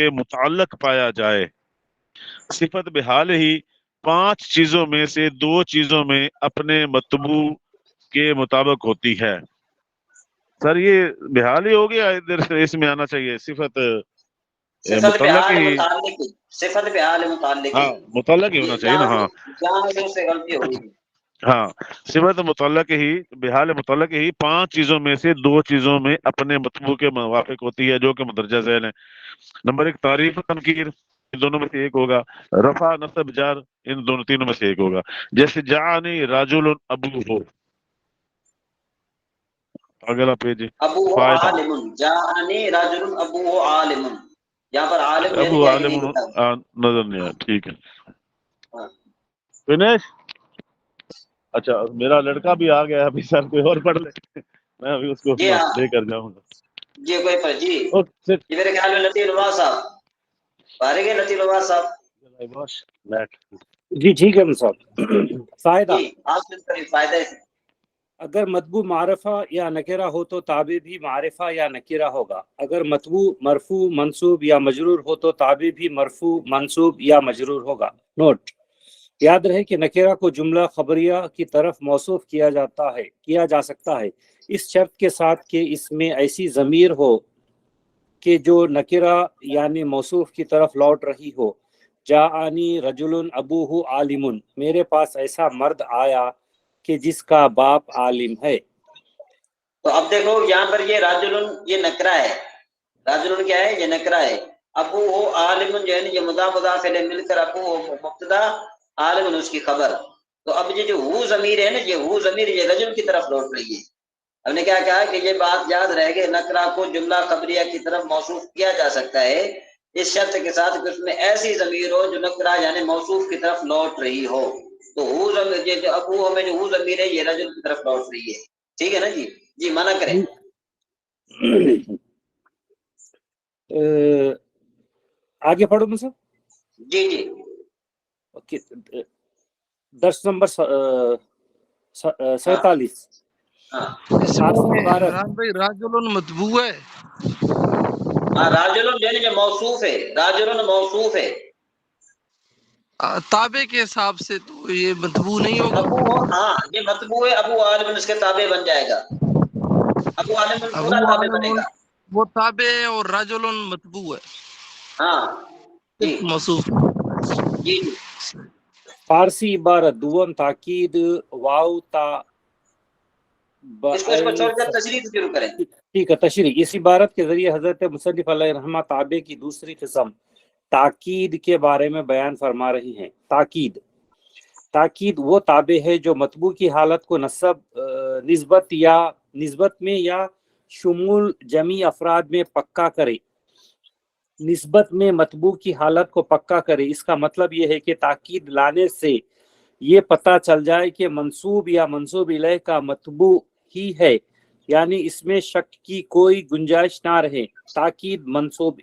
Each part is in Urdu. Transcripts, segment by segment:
کے متعلق پایا جائے۔ صفت بحال ہی 5 چیزوں میں سے 2 چیزوں میں اپنے مطبوع کے مطابق ہوتی ہے۔ سر یہ بحال ہی ہو گیا، ادھر سے اس میں آنا چاہیے صفت صفت متعلق بحال ہی۔ متعلق، صفت بحال متعلق، ہاں متعلق ہی ہونا چاہیے نا۔ ہاں جہاں سے غلطی ہوئی۔ ہاں صفت متعلق ہی، بحال متعلق ہی 5 چیزوں میں سے 2 چیزوں میں اپنے مطبوع کے موافق ہوتی ہے جو کہ مندرجہ ذیل ہے۔ نمبر 1 تعریف تنکیر، ان دونوں میں سے ایک ہوگا۔ رفع نصب جار، ان دونوں تینوں میں سے ایک ہوگا۔ جیسے جعانی راجل ابو ہو، اگلا پیج ابو فائدہ، عالم، جاءنی راجل ابو عالم، یہاں پر عالم جو ہے ابو کہ آگے عالم نہیں لکھا۔ نظر نہیں آیا، ٹھیک ہے ہاں۔ فنش۔ اچھا میرا لڑکا بھی آ گیا ابھی، سر کوئی اور پڑھ لے، میں ابھی اس کو جی ہاں لے کر جاؤں گا۔ جی کوئی پر جی اوکے یہ میرے خیال میں لطیف الواز صاحب فارغ ہے، لطیف الواز صاحب جی ٹھیک ہے صاحب۔ فائدہ، جی آپ سے قریب فائدہ ہے۔ اگر مطبوع معرفہ یا نکرہ ہو تو تابع بھی معرفہ یا نکرہ ہوگا۔ اگر مطبوع مرفوع منصوب یا مجرور ہو تو تابع بھی مرفوع منصوب یا مجرور ہوگا۔ نوٹ، یاد رہے کہ نکرہ کو جملہ خبریہ کی طرف موصوف کیا جا سکتا ہے، اس شرط کے ساتھ کہ اس میں ایسی ضمیر ہو کہ جو نکرہ یعنی موصوف کی طرف لوٹ رہی ہو۔ جاءنی رجل ابوہ عالم، میرے پاس ایسا مرد آیا کہ جس کا باپ عالم ہے۔ تو اب دیکھو یہاں پر یہ راجل یہ نکرہ ہے، راجل کیا ہے؟ یہ نکرہ ہے۔ ابو ہو عالم جو ہے نا، یہ مضاف مضاف الیہ مل کر ابو ہو مبتدا، عالم اس کی خبر۔ تو اب یہ جو ہو ضمیر ہے نا، یہ ہو ضمیر یہ رجل کی طرف لوٹ رہی ہے۔ ہم نے کیا کہا کہ یہ بات یاد رہے کہ نکرہ کو جملہ خبریہ کی طرف موصوف کیا جا سکتا ہے اس شرط کے ساتھ کہ اس میں ایسی ضمیر ہو جو نکرہ یعنی موصوف کی طرف لوٹ رہی ہو۔ تو ہو ضمیر یہ جو ابو ہو میں جو ہو ضمیر ہے یہ رجل کی طرف لوٹ رہی ہے۔ ٹھیک ہے نا جی؟ جی منع کریں۔ آگے پڑھو مجھے۔ جی جی درس نمبر 47۔ ہاں عمران بھائی راجل مطبوع ہے؟ ہاں راجل جو موصوف ہے، راجل موصوف ہے تابع کے حساب سے تو یہ مطبوع نہیں ہوگا۔ ابو ہو، ہاں یہ مطبوع ہے، ابو عالم اس کے تابع بن جائے گا، ابو عالم پورا ابو تابع بنے عالم گا۔ وہ تابع ہے اور رجل مطبوع ہے، ہاں جی موصوف۔ جی جی فارسی عبارت دوم تاکید واو تا اس کو چھوڑ کر تشریح سے شروع کریں۔ ٹھیک ہے، تشریح۔ اس عبارت کے ذریعے حضرت مصنف علیہ رحمہ تابع کی دوسری قسم تاکید کے بارے میں بیان فرما رہی ہیں۔ تاکید وہ تابع ہے جو مطبوع کی حالت کو نسبت میں یا شمول جمعی افراد میں پکا کرے، نسبت میں مطبوع کی حالت کو پکا کرے۔ اس کا مطلب یہ ہے کہ تاکید لانے سے یہ پتہ چل جائے کہ منصوب یا منصوب الیہ کا مطبوع ہی ہے، یعنی اس میں شک کی کوئی گنجائش نہ رہے۔ تاکید منصوب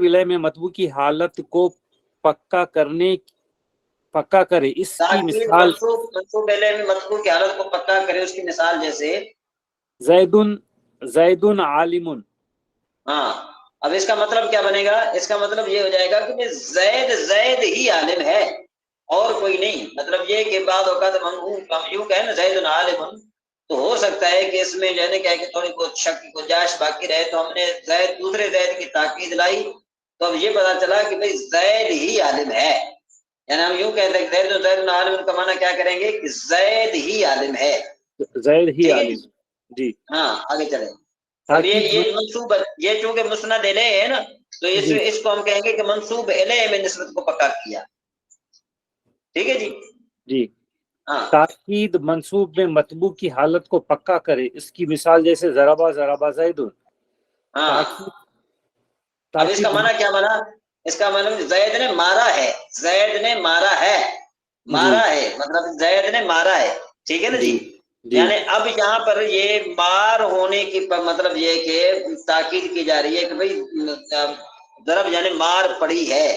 الیہ میں مطبوع کی حالت کو پکا کرے۔ اس کی تاکید مثال منصوب الیہ میں مطبوع کی حالت کو پکا کرے، اس کی مثال جیسے زید عالم۔ ہاں اب اس کا مطلب کیا بنے گا؟ اس کا مطلب یہ ہو جائے گا کہ زید ہی عالم ہے اور کوئی نہیں۔ مطلب یہ کہ بعض اوقات ہم یوں کہیں نا زید عالم، تو ہو سکتا ہے کہ اس میں جو ہے نا کیا کہ تھوڑی بہت شک کی گنجائش باقی رہے، تو ہم نے دوسرے زید کی تاکید لائی، تو اب یہ پتا چلا کہ بھئی زید ہی عالم ہے۔ یعنی ہم یوں کہتے ہیں کہ زید عالم کا معنی کیا کریں گے کہ زید ہی عالم ہے، زید ہی ٹھیک ہے عالم۔ جی ہاں آگے چلیں۔ اب یہ منصوب یہ چونکہ مسند الیہ ہے نا، تو اس کو ہم کہیں گے کہ منصوب الیہ میں نسبت کو پکا کیا۔ ٹھیک ہے جی؟ جی ہاں تاکید منصوب میں مطبوع کی حالت کو پکا کرے۔ اس کی مثال جیسے ضربہ زید۔ ہاں اب اس کا معنی کیا بنا؟ اس کا معنی زید نے مارا ہے، زید نے مارا ہے، مارا ہے مطلب زید نے مارا ہے۔ ٹھیک ہے نا جی؟ یعنی اب یہاں پر یہ مار ہونے کی مطلب یہ کہ تاکید کی جا رہی ہے کہ بھئی ضرب یعنی مار پڑی ہے۔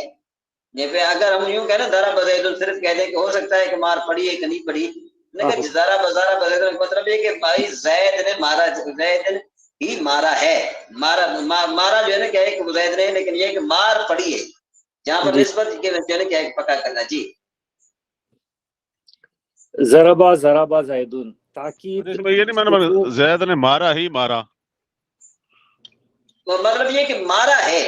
جیسے اگر ہم یوں کہیں نا ضرب زید، صرف کہہ دیں کہ ہو سکتا ہے کہ مار پڑی ہے کہ نہیں پڑی، لیکن ضرب زید مطلب یہ کہ بھائی زید نے مارا، زید ہی مارا ہے. مارا جو ہے نا کیا ہے کہ زید نہیں، لیکن یہ ہے کہ مار پڑی ہے، جہاں پر نسبت کے جو ہے نا کیا ہے پکا کرنا. جی ضربا ضربا زیدن تاکید اس میں یہ نہیں مانا زید نے مارا ہی مارا، تو مطلب یہ کہ مارا ہے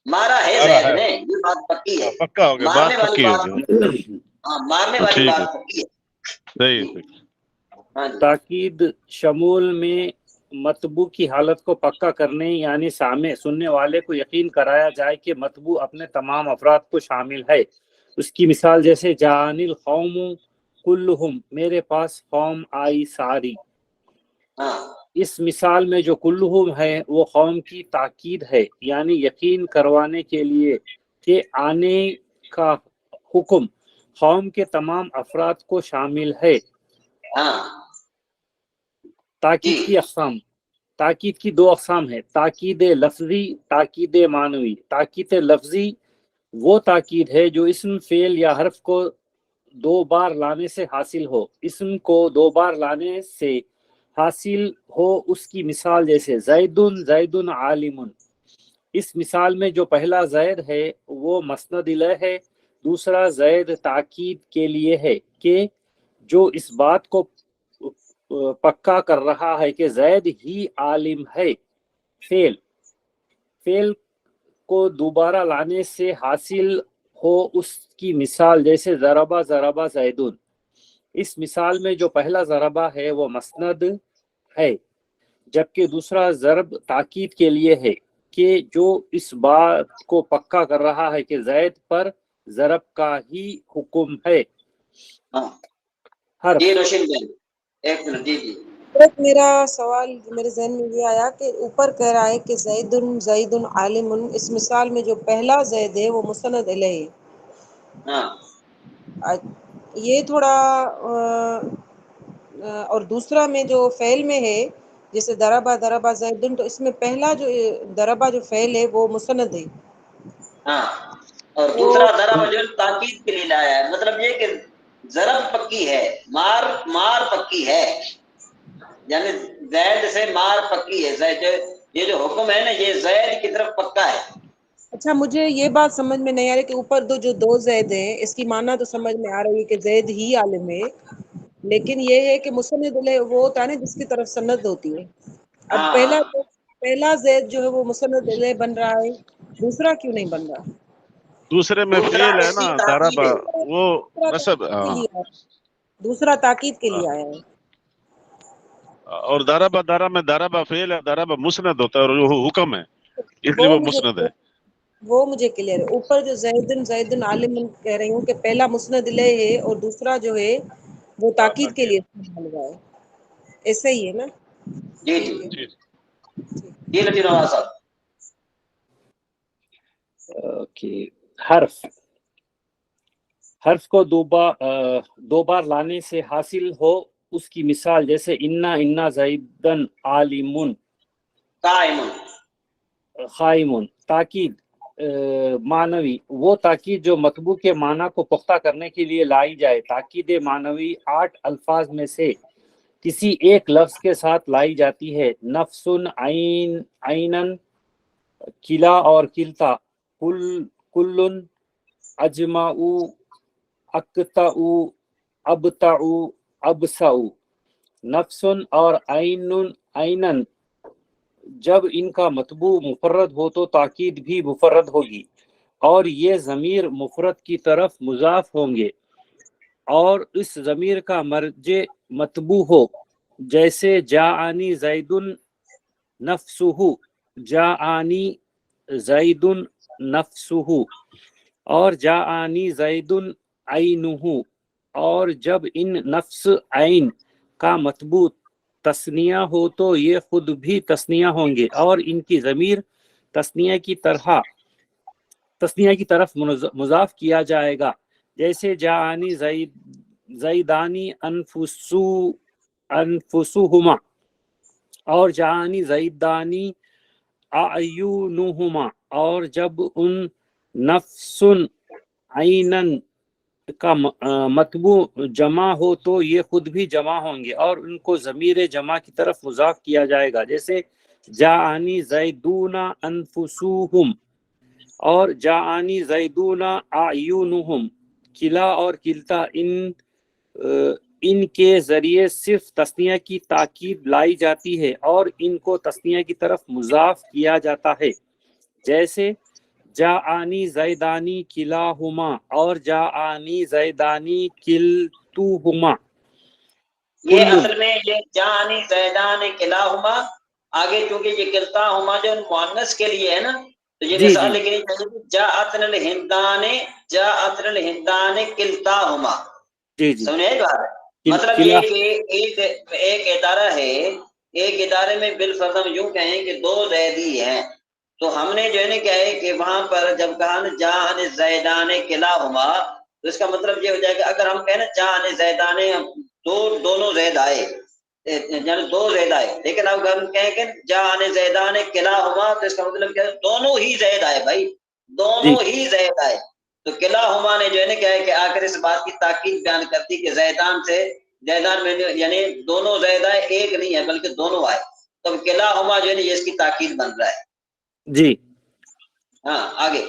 زید نے، یہ بات پکی ہے. پکا ہو گیا، مارنے بات والی پکی ہو بات، گئی. ہاں مارنے والی ٹھیک ہے، بات پکی ہے. صحیح ہے. ہاں جی تاکید شمول میں مطبوع کی حالت کو پکا کرنے، یعنی سامع سننے والے کو یقین کرایا جائے کہ مطبوع اپنے تمام افراد کو شامل ہے. اس کی مثال جیسے جان القوم کلہم، میرے پاس قوم آئی ساری. ہاں اس مثال میں جو کلہم ہے وہ قوم کی تاکید ہے، یعنی یقین کروانے کے لیے کہ آنے کا حکم قوم کے تمام افراد کو شامل ہے. ہاں تاکید جی کی اقسام، تاکید کی دو اقسام ہیں، تاکید لفظی، تاکید معنوی. تاکید لفظی وہ تاکید ہے جو اسم فعل یا حرف کو دو بار لانے سے حاصل ہو. اسم کو دو بار لانے سے حاصل ہو، اس کی مثال جیسے زیدن عالم. اس مثال میں جو پہلا زید ہے وہ مسند الیہ ہے، دوسرا زید تاکید کے لیے ہے کہ جو اس بات کو پکا کر رہا ہے کہ زید ہی عالم ہے. فعل کو دوبارہ لانے سے حاصل ہو، اس کی مثال جیسے ضربہ زیدن. اس مثال میں جو پہلا ضربہ ہے وہ مسند ہے، جبکہ دوسرا ضرب تاکید کے لیے ہے کہ جو اس بات کو پکا کر رہا ہے کہ زید پر ضرب کا ہی حکم ہے. ہاں حرف جی روشن بہن ایک منٹ. جی جی ایک میرا سوال میرے ذہن میں یہ آیا کہ اوپر کہہ رہا ہے کہ زید عالم، اس مثال میں جو پہلا زید ہے وہ مسند الیہ ہے. ہاں یہ تھوڑا اور دوسرا میں جو فعل میں ہے جیسے دربا زیدن، تو اس میں پہلا جو دربا جو فعل ہے وہ مسند ہے. ہاں اور تو دوسرا ضرب جو تاکید کے لیے لایا ہے. مطلب یہ کہ ضرب پکی ہے، مار پکی ہے، یعنی زید سے مار پکی ہے. زید یہ جو حکم ہے نا یہ زید کی طرف پکا ہے. اچھا مجھے یہ بات سمجھ میں نہیں آ رہی کہ اوپر دو زید ہیں، اس کی معنی تو سمجھ میں آ رہی ہے کہ زید ہی عالم ہے، لیکن یہ ہے کہ مسند الیہ وہ ہوتا ہے نا جس کی طرف سند ہوتی ہے. اب ہاں پہلا زید جو ہے وہ مسند الیہ بن رہا ہے، دوسرا کیوں نہیں بن رہا؟ دوسرے میں دوسرا فعل ہے اس نا کی تاکید ضربا، ہے. وہ دوسرا نصب. تاکید کے لیے آیا ہے. دوسرا تاکید کے لیے آیا ہے. اور ضربا فعل ہے، ضربا مسند ہوتا ہے اور وہ حکم ہے، اس لیے وہ مسند ہے. وہ مجھے کلیئر ہے. اوپر جو زیدن عالم کہہ رہی ہوں کہ پہلا مسند الیہ ہے اور دوسرا جو ہے وہ تاکید کے لیے استعمال ہوا ہے. ایسا ہی ہے نا؟ جی ٹھیک ہے. جی جی لطیف نواز صاحب. حرف کو دو بار لانے سے حاصل ہو، اس کی مثال جیسے انا زیدن عالم قائم. تاکید معنوی وہ تاکید جو مطبوع کے معنی کو پختہ کرنے کے لیے لائی جائے. تاکید معنوی 8 الفاظ میں سے کسی ایک لفظ کے ساتھ لائی جاتی ہے. نفس، عینن، کلا اور کلتا، کلن، اجمع، اقطع، ابتع، ابسع. نفس اور عینن جب ان کا مطبوع مفرد ہو تو تاکید بھی مفرد ہوگی اور یہ ضمیر مفرد کی طرف مضاف ہوں گے اور اس ضمیر کا مرجع مطبوع ہو، جیسے جاءنی زیدن نفسہ، جاءنی زیدن نفسہ، اور جاءنی زیدن عینہ. اور جب ان نفس عین کا مطبوع تثنیہ ہو تو یہ خود بھی تثنیہ ہوں گے اور ان کی ضمیر تثنیہ کی طرف مضاف کیا جائے گا، جیسے جاءنی زیدانی انفسہما اور جاءنی زیدانی اعینہما. اور جب ان نفس عینن کا مطبوع جمع ہو تو یہ خود بھی جمع ہوں گے اور ان کو ضمیر جمع کی طرف مضاف کیا جائے گا، جیسے جاءنی زیدون انفسوہم اور جاءنی زیدون اعینہم، کلا اور کلتا ان کے ذریعے صرف تثنیہ کی تاکید لائی جاتی ہے اور ان کو تثنیہ کی طرف مضاف کیا جاتا ہے، جیسے جاءنی زیدانی کلاہما اور جاءنی زیدانی کلتوہما۔ یہ اصل میں یہ جانی زیدان کلاہما، آگے چونکہ یہ کلتاہما جو مؤنث کے لیے ہے نا، تو یہ مثال لکھنی چاہیے جاءتن الہندان، جاءتن الہندان کلتاہما۔ سمجھے بات؟ مطلب یہ کہ ایک ادارہ ہے، ایک ادارے میں بالفرض ہم یوں کہیں کہ دو زیدی ہیں، تو ہم نے جو ہے نا کیا ہے کہ وہاں پر جب کہا نا جاء زیدان کلاہما، تو اس کا مطلب یہ ہو جائے گا اگر ہم کہیں نا جاء زیدان دونوں زید آئے، یعنی دو زید آئے، لیکن اب ہم کہیں کہ جاء زیدان کلاہما، تو اس کا مطلب کیا ہے دونوں ہی زید آئے بھائی، دونوں ہی زید آئے۔ تو کلاہما نے جو ہے نا کیا ہے کہ آخر اس بات کی تاکید بیان کرتی کہ زیدان سے زیدان میں یعنی دونوں زید آئے، ایک نہیں ہے بلکہ دونوں آئے، تو کلاہما جو ہے نا یہ اس کی تاکید بن رہا ہے۔ جی ہاں آگے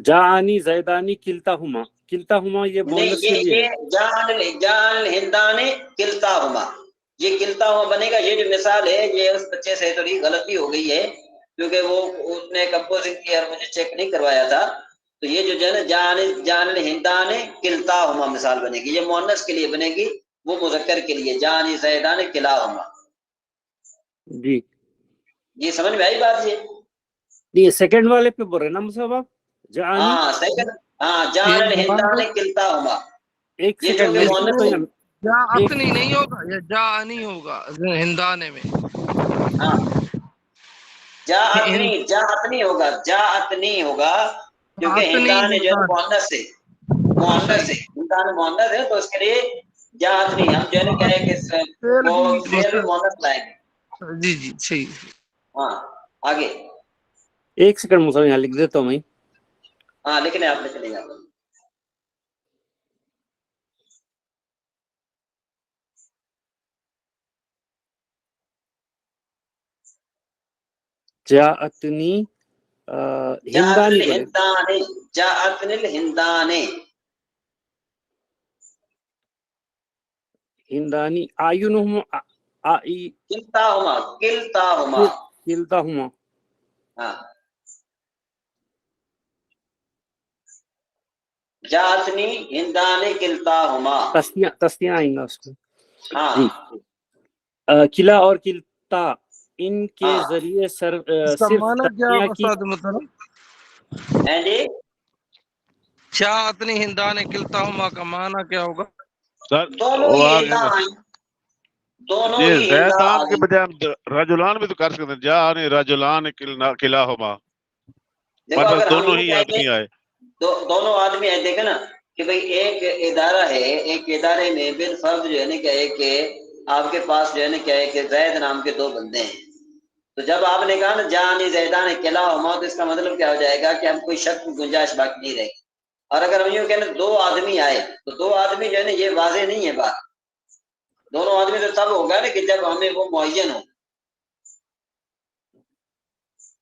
جاءنی زیدانی کلتاہما، کلتاہما یہ مؤنث کے لیے یہ جان الہندان کلتاہما، یہ کلتاہما بنے گا۔ یہ جو مثال ہے یہ اس بچے سے تھوڑی غلطی ہو گئی ہے کیونکہ وہ اس نے کمپوزنگ کی اور مجھے چیک نہیں کروایا تھا، تو یہ جو ہے نا جان الہندان کلتاہما مثال بنے گی، یہ مؤنث کے لیے بنے گی، وہ مذکر کے لیے جان زیدان کلاہما۔ جی یہ سمجھ میں آئی بات؟ یہ سیکنڈ والے پہ بول رہے ہیں نا مصطفیٰ آپ؟ جاءنی ہاں سیکنڈ، ہاں جان الہندان کلتاہما، ایک یہ سیکنڈ چونکہ میں مؤنث ہے۔ جاءتنی نہیں ہوگا، یہ جاءنی ہوگا ہندانے میں۔ ہاں جاءتنی ہوگا، جاءتنی ہوگا کیونکہ ہندان جو ہے مؤنث ہے، مؤنث ہے، ہندان مؤنث ہے، تو اس کے لیے جاءتنی ہم جو ہے نا کیا ہے کہ وہ فعل بھی مؤنث لائیں گے۔ جی جی صحیح۔ ہاں آگے ایک سیکنڈ مصطفیٰ یہاں لکھ دیتا ہوں میں۔ ہاں لکھ لیں، آپ لکھ لیں آپ۔ جاءتنی ہندانی بولے، جاءتن الہندان، ہندانی اعینہم کلتاہما، کلتاہما، کلتاہما۔ ہاں جاءتنی ہندان کلتاہما، تسنیہ آئیں گا اس میں۔ ہاں جی کلا اور کلتا ان کے ہاں ذریعے اس کا صرف معنی کیا تسنیہ کی استاد محترم؟ ہیں جی، جاءتنی ہندان کلتاہما کا معنی کیا ہوگا؟ سر دونوں وہ ہی آگے ہندا آئیں، دونوں یہ ہی ہندا آ زیدان کے گئی۔ بجائے ہم رجلان بھی تو کر سکتے ہیں، جاءنی رجلان کلاہما، دیکھو ہمارے اگر پاس ہم دونوں یوں ہی کہیں آدمی آئے۔ دونوں آدمی ہیں، دیکھیں نا کہ بھئی ایک ادارہ ہے، ایک ادارے میں بالفرض جو ہے نا کیا ہے کہ آپ کے پاس جو ہے نا کیا ہے کہ زید نام کے دو بندے ہیں، تو جب آپ نے کہا نا جانی زیدان کلاہما، تو اس کا مطلب کیا ہو جائے گا کہ ہم کوئی شک کی گنجائش باقی نہیں رہے گی۔ اور اگر ہم یوں کہنا دو آدمی آئے، تو دو آدمی جو ہے نا یہ واضح نہیں ہے بات، دونوں آدمی تو تب ہوگا نا کہ جب ہمیں وہ معین ہو۔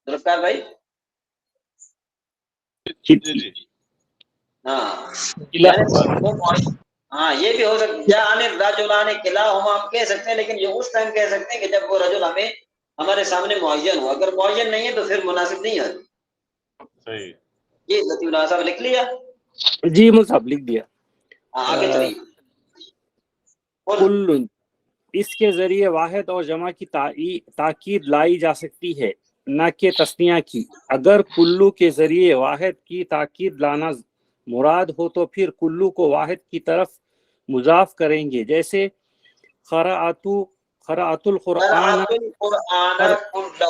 درست ہے بھائی؟ جی جی ہاں یعنی وہ معین، ہاں یہ بھی ہو سکتا ہے جانے رجلان کلاہما ہم کہہ سکتے ہیں، لیکن یہ اس ٹائم کہہ سکتے ہیں کہ جب وہ رجل ہمیں ہمارے سامنے معین ہو، اگر معین نہیں ہے تو پھر مناسب نہیں ہے۔ صحیح۔ یہ لطیف اللہ صاحب لکھ لیا؟ جی مصحف لکھ دیا۔ ہاں آگے چلیے۔ کل اس کے ذریعے واحد اور جمع کی تاکید لائی جا سکتی ہے، نہ کہ تثنیہ کی۔ اگر کلو کے ذریعے واحد کی تاکید لانا مراد ہو تو پھر کلو کو واحد کی طرف مضاف کریں گے، جیسے قرأت القرآن، قرأت القرآن کلہ،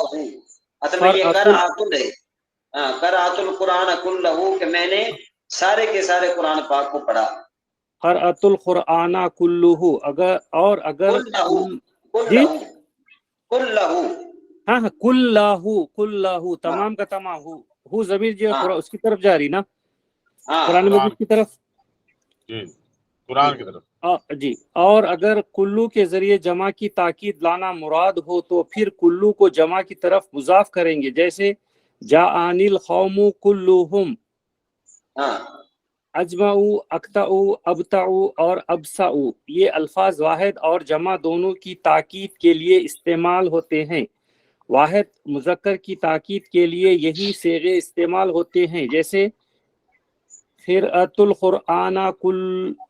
اصل میں یہ قرأت ہے، قرأت القرآن کلہ کہ میں نے سارے کے سارے قرآن پاک کو پڑھا۔ قرأت القرآن کلہ، اگر جی کلہ ہاں کلہ تمام کا تمام ہو ضمیر جو ہے اس کی طرف جاری نا، قرآن مجید کی طرف۔ قرآن کی طرف. جی، اور اگر کلو کے ذریعے جمع کی تاکید لانا مراد ہو تو پھر کلو کو جمع کی طرف مضاف کریں گے، جیسے جاءنِ القوم کلہم، ہاں اجمعوا، اقطعوا، ابتعوا اور ابسعوا، یہ الفاظ واحد اور جمع دونوں کی تاکید کے لیے استعمال ہوتے ہیں۔ واحد مذکر کی تاکید کے لیے یہی صیغے استعمال ہوتے ہیں، جیسے قرأت القرآن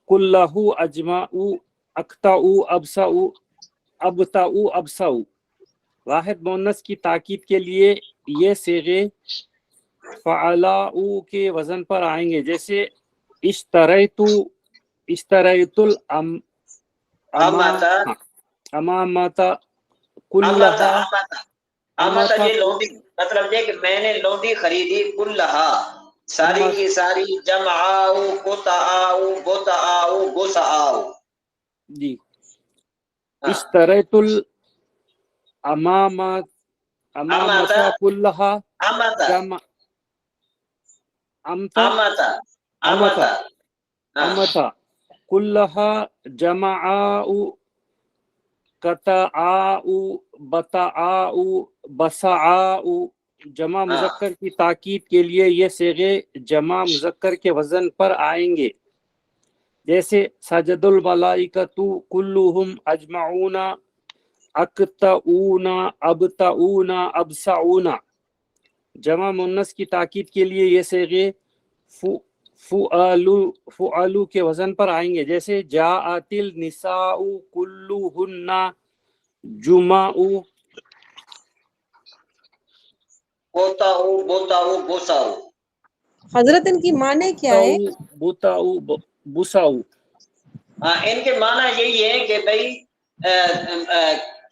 کلہ اجمعوا، اقطعوا، ابسعوا، ابتعوا، ابسعوا۔ واحد مؤنث کی تاکید کے لیے یہ صیغے فعلاؤ کے وزن پر آئیں گے، جیسے اشتریت امامت کلہا، امت یہ لونڈی، مطلب یہ کہ میں نے لونڈی خریدی، کلہا ساری کی ساری، جمعاؤ، قطعاؤ، بطعاؤ، بسعاؤ۔ جی، اشتریت الامامت کلہا جمع امت کلہا جمعاؤ، قطعاؤ، بطعاؤ، بسعاؤ۔ جمع مذکر کی تاکید کے لیے یہ صیغے جمع مذکر کے وزن پر آئیں گے، جیسے سجد الملائکۃ کلہم اجمعون، اقطعون، ابتعون، ابسعون۔ جمع مؤنث کی تاکید کے لیے یہ صیغے فعلو کے وزن پر آئیں گے، جیسے جاءت النساء کلہن جمعوا، بوسعوا۔ حضرت ان کی معنی کیا ہے؟ بسعوا۔ ان کے معنی یہی ہے کہ بھائی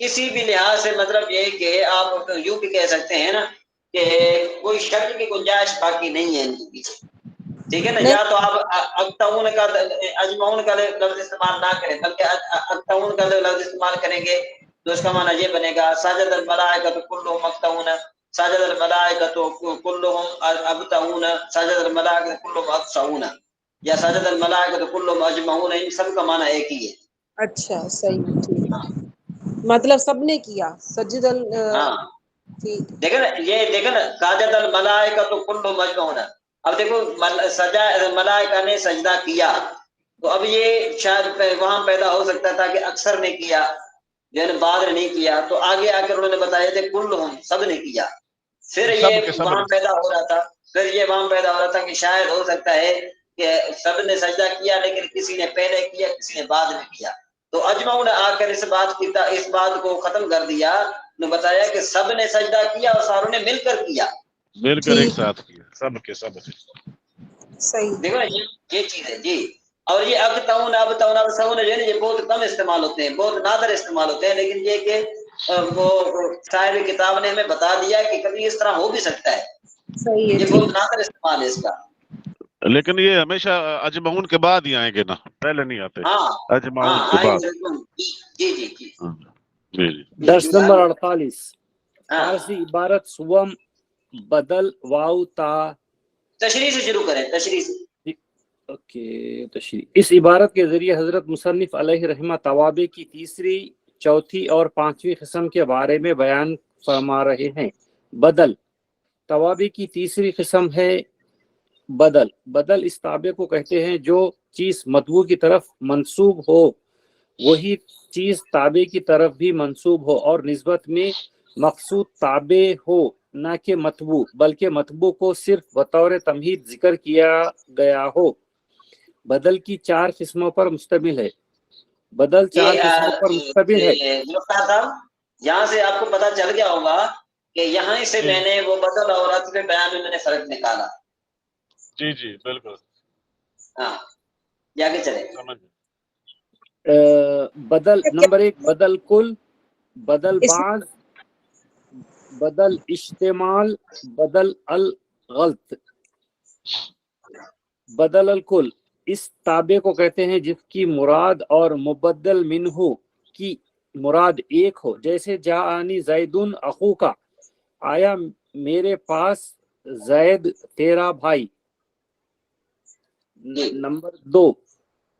کسی بھی لحاظ سے، مطلب یہ کہ آپ یوں بھی کہہ سکتے ہیں نا کہ کوئی شک کی گنجائش باقی نہیں ہے ان کے پیچھے، ٹھیک ہے نا؟ یا تو آپ اقطعون کا، اجمعون کا لفظ استعمال نہ کریں، بلکہ اقطعون کا لفظ استعمال کریں گے تو اس کا معنی یہ بنے گا سجد الملائکۃ کلہم اقطعون، سجد الملائکۃ کلہم ابتعون، سجد الملائکۃ کلہم ابسعون، یا سجد الملائکۃ کلہم اجمعون، ان سب کا معنی ایک ہی ہے۔ اچھا صحیح، ٹھیک، مطلب سب نے کیا سجد ہاں ٹھیک۔ دیکھیں نا، یہ دیکھیں نا، سجد الملائکۃ کلہم اجمعون، اب دیکھو ملائکہ نے سجدہ کیا، تو اب یہ شاید وہاں پیدا ہو سکتا تھا کہ اکثر نے کیا، یعنی بعد نے نہیں کیا، تو آگے آ کر انہوں نے بتایا تھے کلہم، سب نے کیا، پھر یہ وہاں پیدا ہو رہا تھا کہ شاید ہو سکتا ہے کہ سب نے سجدہ کیا لیکن کسی نے پہلے کیا، کسی نے بعد میں کیا، تو اجمعون نے آ کر اس بات کو ختم کر دیا، نے بتایا کہ سب نے سجدہ کیا اور ساروں نے مل کر کیا، مل کر ایک ساتھ کیا، سب کے سب۔ صحیح، دیکھو نا یہ چیز ہے جی۔ اور یہ ابتعون، ابسعون جو ہے نا، یہ بہت کم استعمال ہوتے ہیں، بہت نادر استعمال ہوتے ہیں، لیکن یہ کہ وہ صاحب کتاب نے ہمیں بتا دیا کہ کبھی اس طرح ہو بھی سکتا ہے، صحیح ہے، یہ بہت نادر استعمال ہے اس کا۔ لیکن یہ ہمیشہ اجمعون کے بعد ہی آئیں گے نا، پہلے نہیں آتے، ہاں اجمعون ہاں کے بعد۔ جی جی جی جی درس نمبر 48، ہاں، فارسی عبارت سوم بدل واو تا۔ تشریح سے شروع کریں، تشریح سے۔ اوکے، تشریح۔ اس عبارت کے ذریعے حضرت مصنف علیہ رحمہ توابع کی تیسری، چوتھی اور پانچویں قسم کے بارے میں بیان فرما رہے ہیں۔ بدل، توابع کی تیسری قسم ہے بدل۔ بدل اس تابع کو کہتے ہیں جو چیز مطبوع کی طرف منسوب ہو وہی چیز تابع کی طرف بھی منسوب ہو، اور نسبت میں مقصود تابع ہو نہ کہ مطبوع، بلکہ مطبوع کو صرف بطور تمہید ذکر کیا گیا ہو۔ بدل کی 4 قسموں پر مشتمل ہے۔ بدل 4 قسموں پر مشتمل ہے۔ یہاں سے آپ کو پتہ چل گیا ہوگا کہ یہاں سے میں نے وہ بدل اور عطف بیان میں نے فرق نکالا۔ جی جی بالکل، ہاں جا کے چلے۔ بدل نمبر 1 بدل کل، بدل بعض، بدل اشتمال، بدل الغلط۔ بدل الکل اس تابع کو کہتے ہیں جس کی مراد اور مبدل منہ کی مراد ایک ہو، جیسے جاءنی زیدن اخوکا، آیا میرے پاس زید تیرا بھائی۔ نمبر 2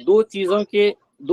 2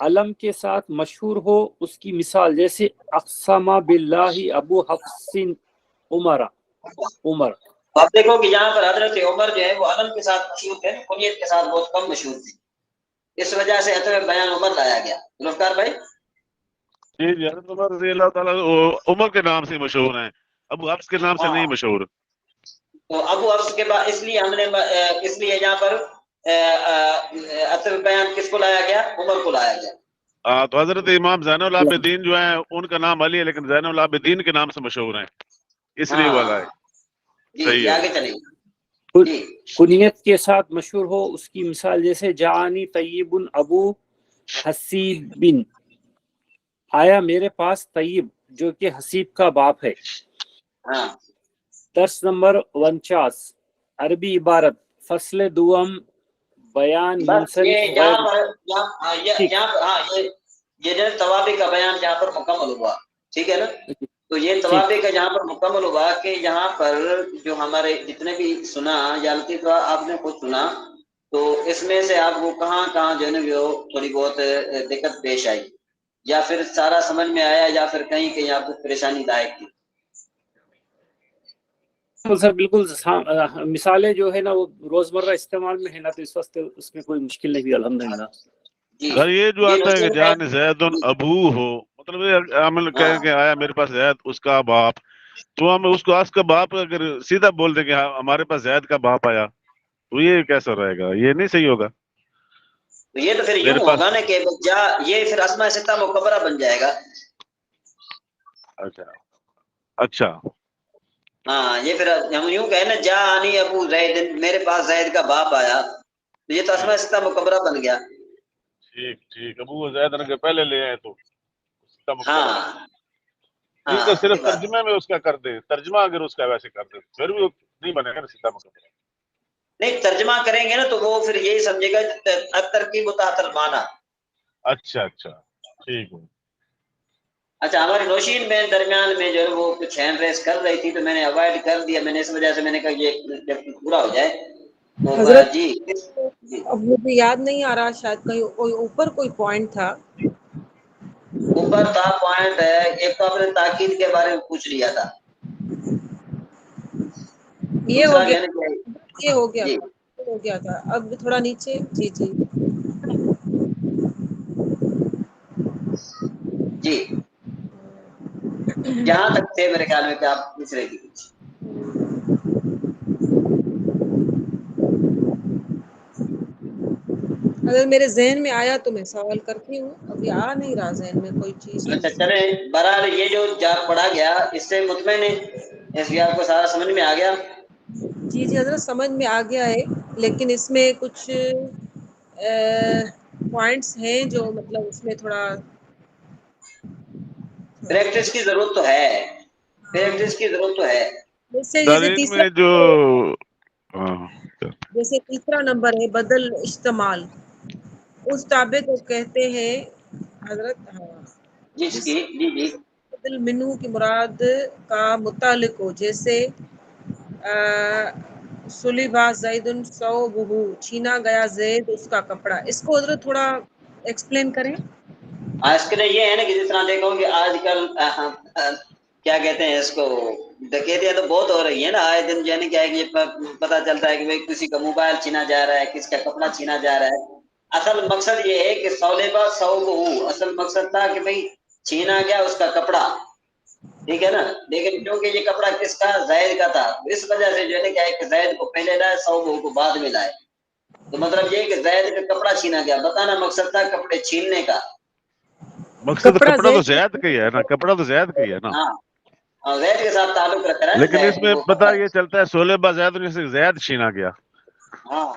علم کے ساتھ مشہور ہو اس کی مثال جیسے اقسم باللہ ابو حفص عمر. آپ دیکھو کہ یہاں پر حضرت عمر جو ہے وہ علم کے ساتھ مشہور تھے، کنیت کے ساتھ بہت کم مشہور تھے، اس وجہ سے حضرت بیان عمر لایا گیا. ذوالفقار بھائی جی جی، حضرت عمر رضی اللہ تعالیٰ عمر کے نام سے مشہور ہیں، ابو حفص کے نام سے نہیں مشہور. تو ابو حفص کے بعد اس لیے ہم نے اس لیے یہاں پر اصل بیان کس کو لایا گیا؟ عمر کو لایا گیا. تو حضرت امام زین العابدین جو ہیں ان کا نام علی ہے، لیکن زین العابدین کے نام سے مشہور ہیں، اس لیے والا ہے. جی آگے چلیں. جی کنیت کے ساتھ مشہور ہو اس کی مثال جیسے جعانی طیب ابو حسیب، آیا میرے پاس طیب جو کہ حسیب کا باپ ہے. ہاں. درس نمبر 49 عربی عبارت فصل دوم بیان منصرف یہ جو توابع کا بیان جہاں پر مکمل ہوا، ٹھیک ہے نا. تو یہ توابع کا جہاں پر مکمل ہوا کہ یہاں پر جو ہمارے جتنے بھی سنا یا لطیفہ آپ نے خود سنا، تو اس میں سے آپ کو کہاں کہاں جو ہے نا وہ تھوڑی بہت دقت پیش آئی، یا پھر سارا سمجھ میں آیا، یا پھر کہیں کہیں آپ کو پریشانی لائق تھی؟ سر بالکل مثالیں جو ہے نا وہ روزمرہ استعمال میں ہے نا، تو اس وقت اس میں کوئی مشکل نہیں ہوئی الحمدللہ. سر یہ جو آتا ہے کہ جان زید ابو ہو، مطلب عمل کہیں کہ آیا میرے پاس زید اس کا باپ، تو ہم اس کو اس کا باپ اگر سیدھا بول دیں کہ ہمارے پاس زید کا باپ آیا، تو یہ کیسا رہے گا؟ یہ نہیں صحیح ہوگا. تو یہ تو پھر یوں ہوگا نا کہ یہ پھر اسماء ستہ مکبرہ بن جائے گا. اچھا ہاں، یہ پھر ہم یوں کہیں نا جانی ابو زید، میرے پاس زید کا باپ آیا، تو یہ تو اسماء ستہ مکبرہ بن گیا. ٹھیک ابو زید نے پہلے لے آئے تو ہاں ٹھیک ہے. صرف ترجمے میں اس کا کر دے، ترجمہ اگر اس کا ویسے کر دے پھر بھی نہیں بنے گا ستہ مکبرہ. نہیں، ترجمہ کریں گے نا تو وہ پھر یہی سمجھے گا ترکیب و تحت المعنی. اچھا ٹھیک ہے. اچھا، ہماری نوشین میں درمیان میں جو ہے وہ کچھ ہینڈ ریس کر رہی تھی تو میں نے اوائڈ کر دیا، میں نے اس وجہ سے میں نے کہا یہ جب پورا ہو جائے تو حضرت جی. اب مجھے یاد نہیں آ رہا، شاید کہیں کوئی اوپر کوئی پوائنٹ تھا. اوپر تھا پوائنٹ ہے ایک، تو آپ نے تاکید کے بارے میں پوچھ لیا تھا. یہ ہو گیا، جی ہو گیا تھا. اب تھوڑا نیچے. جی جہاں تک تھے میرے خیال میں کہ آپ پوچھ رہے تھے کچھ. اگر میرے ذہن میں آیا تو میں سوال کرتی ہوں، ابھی آ نہیں رہا ذہن میں کوئی چیز. اچھا چلیں، بہرحال یہ جو جار پڑا گیا اس سے مطمئن ہے، اس لیے آپ کو سارا سمجھ میں آ گیا. جی حضرت سمجھ میں آ گیا ہے، لیکن اس میں کچھ پوائنٹس ہیں جو مطلب اس میں تھوڑا پریکٹس کی ضرورت تو ہے، پریکٹس کی ضرورت تو ہے. جیسے تیسرا نمبر ہے بدل اشتمال، اس تابع کو کہتے ہیں حضرت. جی بدل منو کی مراد کا متعلق ہو، جیسے سلیبا زید ثوبہ، چھینا گیا زید اس کا کپڑا. اس کو حضرت تھوڑا ایکسپلین کریں. آج کل یہ ہے نا کہ جس طرح دیکھو کہ آج کل کیا کہتے ہیں اس کو، ڈکیتیاں تو بہت ہو رہی ہیں نا آئے دن. یعنی کیا ہے کہ پتہ چلتا ہے کہ بھئی کسی کا موبائل چھینا جا رہا ہے، کسی کا کپڑا چھینا جا رہا ہے. اصل مقصد یہ ہے کہ صلیبہ ثوبہ، اصل مقصد تھا کہ بھئی چھینا گیا اس کا کپڑا، ٹھیک ہے نا. لیکن کیونکہ یہ کپڑا کس کا؟ زید کا تھا، اس وجہ سے جو ہے کیا ہے کہ زید کو پہلے لائے، ثوبہ کو بعد میں لائے. تو مطلب یہ کہ زید کا کپڑا چھینا گیا، بتانا مقصد تھا کپڑے چھیننے کا. مقصد کپڑا تو زید کا ہی ہے نا، کپڑا تو زید کا ہی ہے نا. ہاں زید کے ساتھ تعلق رکھ رہا ہے. لیکن اس میں پتہ یہ چلتا ہے صلیبہ زید میں سے زید چھینا گیا. ہاں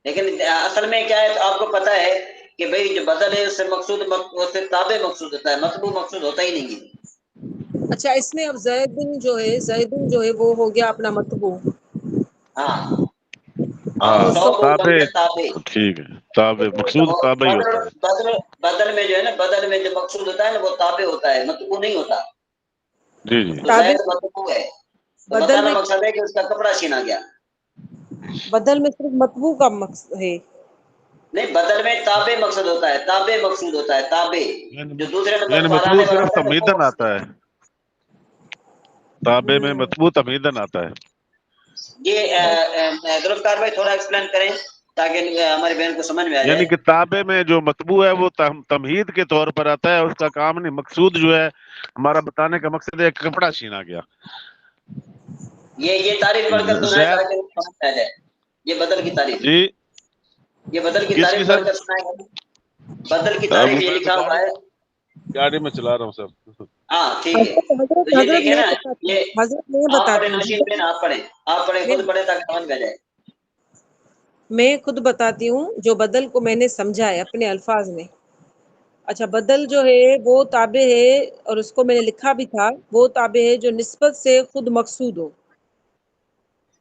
لیکن اصل میں کیا ہے، تو آپ کو پتہ ہے کہ بھئی جو بدل ہے اس سے مقصود اس سے تابع مقصود ہوتا ہے، مطلوب مقصود ہوتا ہی نہیں ہے. اچھا، اس میں اب زیدن جو ہے وہ ہو گیا اپنا مطبوع. ہاں تابع، ٹھیک ہے. تابع مقصود تابع ہی ہوتا ہے. بدل میں جو ہے نا، بدل میں جو مقصود ہوتا ہے نا وہ تابع ہوتا ہے، مطبوع نہیں ہوتا. جی تو زید مطبوع ہے، تو بتانا مقصد ہے کہ اس کا کپڑا چھینا گیا. بدل میں صرف مطبوع کا مقصد ہے. نہیں بدل میں تابع مقصد ہوتا ہے, تابع مقصود ہوتا ہے, تابع جو دوسرے نمبر یعنی پر مطبوع آنے والا صرف ہوتا ہے وہ تمہیدن مقصود آتا ہے, تابع میں مطبوع تمہیدن آتا ہے. یہ ذوالفقار بھائی تھوڑا ایکسپلین کریں تاکہ ہماری بہن کو سمجھ میں آ جائے. یعنی کہ تابع میں جو مطبوع ہے وہ تمہید کے طور پر آتا ہے, اس کا کام نہیں. مقصود جو ہے ہمارا بتانے کا مقصد ہے کپڑا چھینا گیا. یہ تعریف پڑھ کر سنائے زید, تاکہ سمجھ میں آ جائے. یہ بدل کی تعریف, جی یہ بدل کی کس کی تعریف سر؟ پڑھ کر سنائے. بدل کی اب تعریف یہ میں لکھا تو ہوا ہے. گاڑی میں چلا رہا ہوں سر. ہاں ٹھیک ہے, تو یہ حضرت دیکھیں نا, یہ حضرت میں آپ پڑھیں, بتاتی نوشین بہن آپ پڑھیں, آپ پڑھیں, خود پڑھیں تاکہ سمجھ میں آ جائے. میں خود بتاتی ہوں جو بدل کو میں نے سمجھا ہے اپنے الفاظ میں. اچھا, بدل جو ہے وہ تابع ہے, اور اس کو میں نے لکھا بھی تھا, وہ تابع ہے جو نسبت سے خود مقصود ہو,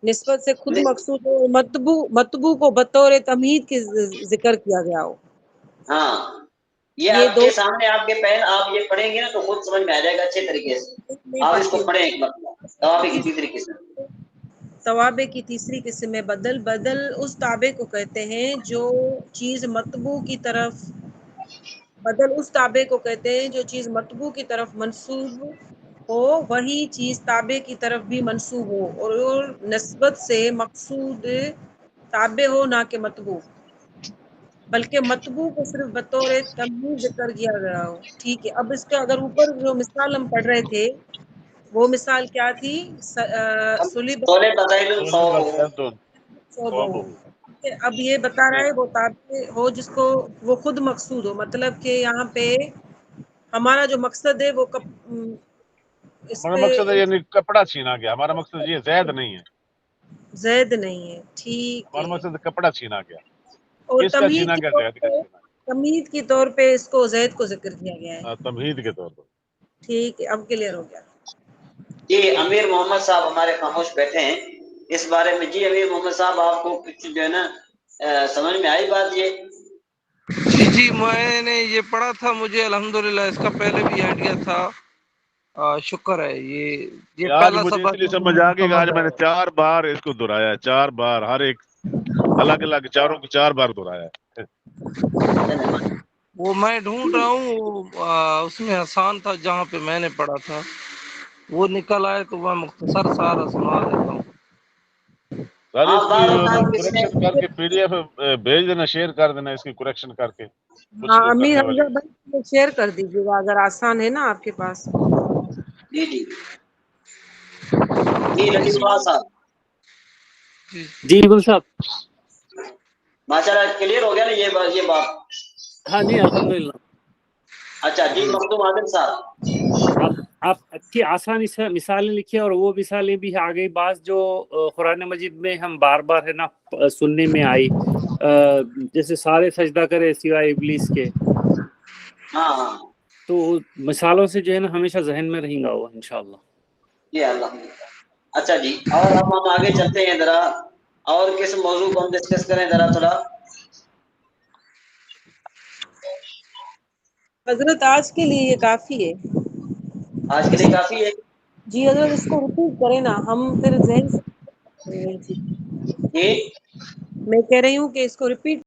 نسبت سے خود مقصود ہو, مطبوع کو بطور تمہید کے ذکر کیا گیا ہو. ہاں یہ یہ آپ دو کے سامنے, آپ کے پہن, آپ یہ پڑھیں گے نا تو خود سمجھ میں آ جائے گا اچھے طریقے سے. میں آپ اس پڑھتی کو ہوں. پڑھیں ایک مرتبہ, توابع کی تیسری قسم. توابع کی تیسری قسم ہے بدل. بدل اس تابع کو کہتے ہیں جو چیز مطبوع کی طرف, بدل اس تابع کو کہتے ہیں جو چیز مطبوع کی طرف منسوب ہو, وہی چیز تابع کی طرف بھی منسوب ہو, اور نسبت سے مقصود تابع ہو نہ کہ مطبوع, بلکہ مطبوع کو صرف بطور تمہید ذکر کیا گیا ہو. ٹھیک ہے, اب اس کے اگر اوپر جو مثال ہم پڑھ رہے تھے وہ مثال کیا تھی؟ سلیب سولے بدائل صوابہ. اب یہ بتا رہا ہے وہ تابع ہو جس کو وہ خود مقصود ہو, مطلب کہ یہاں پہ ہمارا جو مقصد ہے وہ اس ہمارا پہ مقصد ہے یعنی کپڑا چھینا گیا. ہمارا مقصد یہ زید نہیں ہے, زید نہیں ہے. ٹھیک ہمارا ہے, مقصد کپڑا چھینا گیا. اور کس کا چھینا گیا؟ زید کا چھینا تمہید کے طور پہ اس کو زید کو ذکر کیا گیا ہے. گیا, تمہید کے طور پر. ٹھیک ہے, اب کلیئر ہو گیا. جی امیر محمد صاحب ہمارے خاموش بیٹھے ہیں اس بارے میں. جی امیر محمد صاحب, آپ کو کچھ جو ہے نا سمجھ میں آئی بات؟ یہ جی میں نے یہ پڑھا تھا, مجھے الحمدللہ اس کا پہلے بھی آئیڈیا تھا. شکر ہے, یہ آج پہلا مجھے اس سبق لیے سمجھ آ گئی کہ آج میں نے 4 بار اس کو دہرایا, 4 بار, ہر ایک الگ الگ چاروں کو 4 بار دہرایا. وہ میں ڈھونڈ رہا ہوں, اس میں آسان تھا جہاں پہ میں نے پڑھا تھا, وہ نکل آئے تو میں مختصر سارا سنا دیتا ہوں. سر ہاں اس کی بعض اوقات کسی نے, کریکشن کر کے پی ڈی ایف بھیج دینا, شیئر کر دینا, اس کی کریکشن کر کے ہاں, کچھ امیر کرنے والی. حمزہ بھائی شیئر کر دیجیے گا اگر آسان ہے نا آپ کے پاس. جی جی جی لطیف اللہ صاحب, جی گل صاحب. ماشاء اللہ کلیئر ہو گیا نا یہ بات؟ ہاں جی الحمدللہ. اچھا جی مخدوم عادل صاحب, آپ اچھی آسان مثالیں لکھی, اور وہ مثالیں بھی آگے بعض جو قرآن مجید میں ہم بار بار ہے نا سننے میں آئی, جیسے سارے سجدہ کرے سوائے ابلیس کے. ہاں ہاں تو مثالوں سے جو ہے نا ہمیشہ ذہن میں رہیں گا وہ انشاءاللہ. جی الحمدللہ. اچھا جی, اور اب ہم آگے چلتے ہیں ذرا, اور کس موضوع کو ہم ڈسکس کریں ذرا تھوڑا. حضرت آج کے لیے یہ کافی ہے. آج کے لیے کافی ہے. جی حضرت اس کو ریپیٹ کریں نا, ہم پھر ذہن سے. جی میں کہہ رہی ہوں کہ اس کو ریپیٹ